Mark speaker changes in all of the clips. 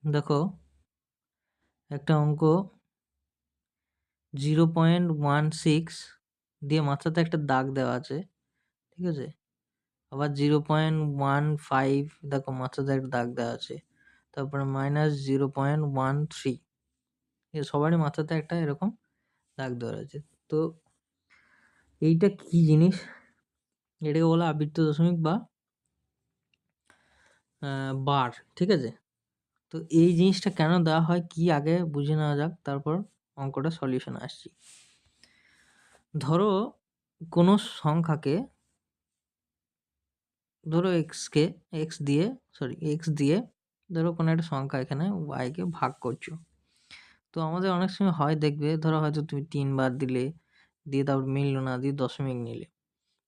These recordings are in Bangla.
Speaker 1: দেখো একটা অঙ্ক 0.16 দিয়ে মাথাতে একটা দাগ দেওয়া আছে, ঠিক আছে? আবার 0.15 দেখো মাথাতে একটা দাগ দেওয়া আছে, তারপরে -0.13, সবারই মাথাতে একটা এরকম দাগ দেওয়া আছে। তো এইটা কি জিনিস? এটাকে বলা আবৃত্ত দশমিক বা বার, ঠিক আছে? তো এই জিনিসটা কেন দেওয়া হয় কি আগে বুঝে নেওয়া যাক, তারপর অঙ্কটা সলিউশন আসছি। ধরো কোনো সংখ্যাকে, ধরো এক্স দিয়ে ধরো কোনো একটা সংখ্যা এখানে ওয়াইকে ভাগ করছো। তো আমাদের অনেক সময় হয় দেখবে, ধরো হয়তো তুমি 3 বার দিলে, দিয়ে তারপর মিললো না, দিয়ে দশমিক নিলে,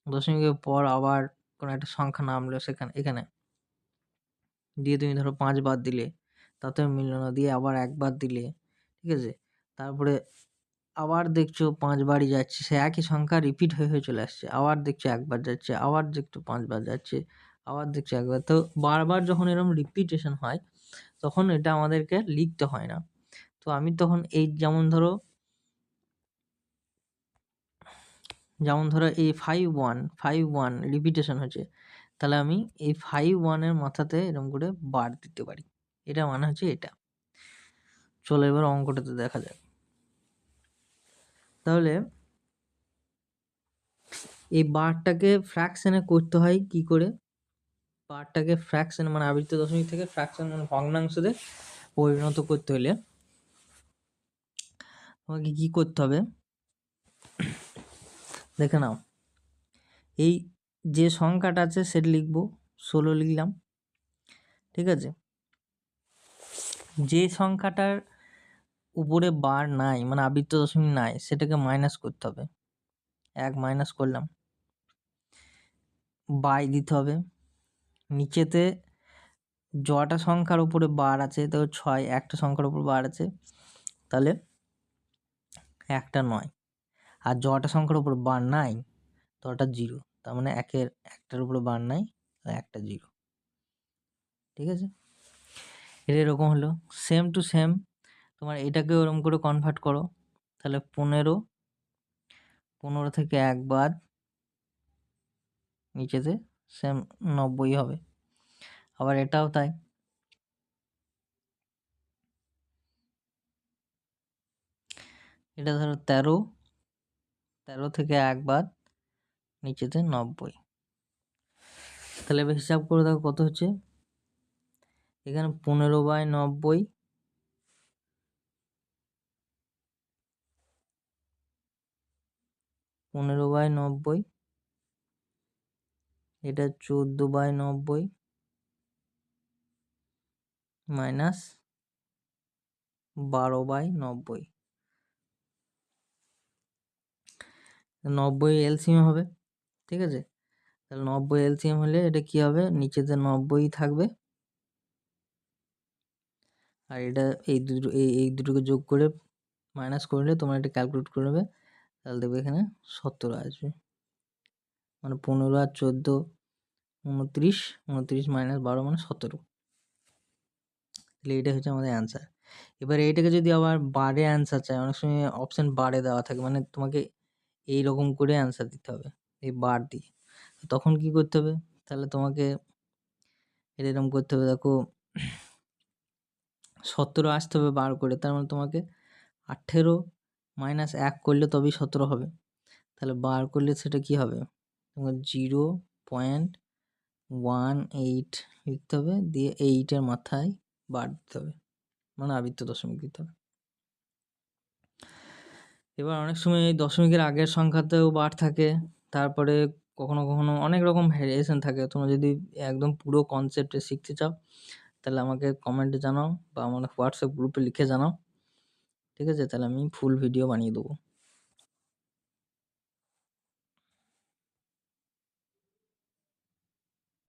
Speaker 1: দশমিকের পর আবার কোনো একটা সংখ্যা নামলো এখানে, দিয়ে তুমি ধরো 5 বার দিলে, তাতেও মিললো না, দিয়ে আবার 1 বার দিলে, ঠিক আছে? তারপরে আবার দেখছো 5 বারই যাচ্ছে, সে একই সংখ্যা রিপিট হয়ে চলে আসছে, আবার দেখছো 1 বার যাচ্ছে, আবার দেখছো 5 বার যাচ্ছে, আবার দেখছো 1 বার। তো বারবার যখন এরকম রিপিটেশন হয় তখন এটা আমাদেরকে লিখতে হয় না। তো আমি তখন এই যেমন ধরো এই 5 1 রিপিটেশন হচ্ছে, তাহলে আমি এই 5 1 এর মাথাতে এরকম করে বার দিতে পারি। এটা মানে হচ্ছে এটা। চলো এবার অঙ্কটাতে দেখা যাক। তাহলে এই বারটাকে ফ্র্যাকশনে করতে হয় কি করে? বারটাকে ফ্র্যাকশন মানে আবৃত্ত দশমিক থেকে ফ্র্যাকশন মানে ভগ্নাংশতে পরিণত করতে হলে তোমাকে কি করতে হবে দেখে নাও। এই যে সংখ্যাটা আছে সেটা লিখবো, 16 লিখলাম, ঠিক আছে? যে সংখ্যাটার উপরে বার নাই মানে আবৃত্ত দশমিক নাই সেটাকে মাইনাস করতে হবে। 1 মাইনাস করলাম, বাই দিতে হবে। নিচেতে জটা সংখ্যার উপরে বার আছে, তো 6, একটা সংখ্যার উপর বার আছে, তাহলে একটা 9। আর জটা সংখ্যার উপর বার নাই তো ওটা 0, তার মানে একটার উপরে বার নাই, একটা 0, ঠিক আছে? এটা এরকম হলো। সেম টু সেম তোমার এটাকে ওরকম করে কনভার্ট করো, তাহলে 15 থেকে 1 বাদ, নিচেতে সেম 90 হবে। আবার এটাও তাই, এটা ধরো 13 থেকে 1 বাদ, নিচেতে 90। তাহলে এবার হিসাব করে দেখো কত হচ্ছে। এখানে 15/90, এটা 14/90 মাইনাস 12/90, 90 এলসিএম হবে, ঠিক আছে? তাহলে 90 এলসিএম হলে এটা কি হবে, নিচেতে 90 থাকবে, আর এটা এই দুটোকে যোগ করে মাইনাস করলে তোমরা এটা ক্যালকুলেট করে নেবে, তাহলে দেখবে এখানে 70 আসবে। মানে 15 আর 14 29, 29 মাইনাস 12 মানে 17। তাহলে এটা হচ্ছে আমাদের অ্যান্সার। এবার এইটাকে যদি আবার বারে অ্যান্সার চাই, অনেক সময় অপশন বারে দেওয়া থাকে, মানে তোমাকে এইরকম করে অ্যান্সার দিতে হবে এই বার দিয়ে। তখন কি করতে হবে, তাহলে তোমাকে এটা এরকম করতে হবে। দেখো 17 আসতে হবে বার করে, তার মানে তোমাকে 18 মাইনাস 1 করলে তবেই 17 হবে। তাহলে বার করলে সেটা কি হবে, তোমার 0.18 লিখতে হবে, দিয়ে 8-এর মাথায় বার দিতে হবে, মানে আবৃত্ত দশমিক দিতে হবে। এবার অনেক সময় এই দশমিকের আগের সংখ্যাতেও বার থাকে, তারপরে কখনো কখনো অনেক রকম ভ্যারিয়েশন থাকে। তোমরা যদি একদম পুরো কনসেপ্টে শিখতে চাও তাহলে আমাকে কমেন্টে জানাও বা আমার হোয়াটসঅ্যাপ গ্রুপে লিখে জানাও, ঠিক আছে? তাহলে আমি ফুল ভিডিও বানিয়ে দেবো।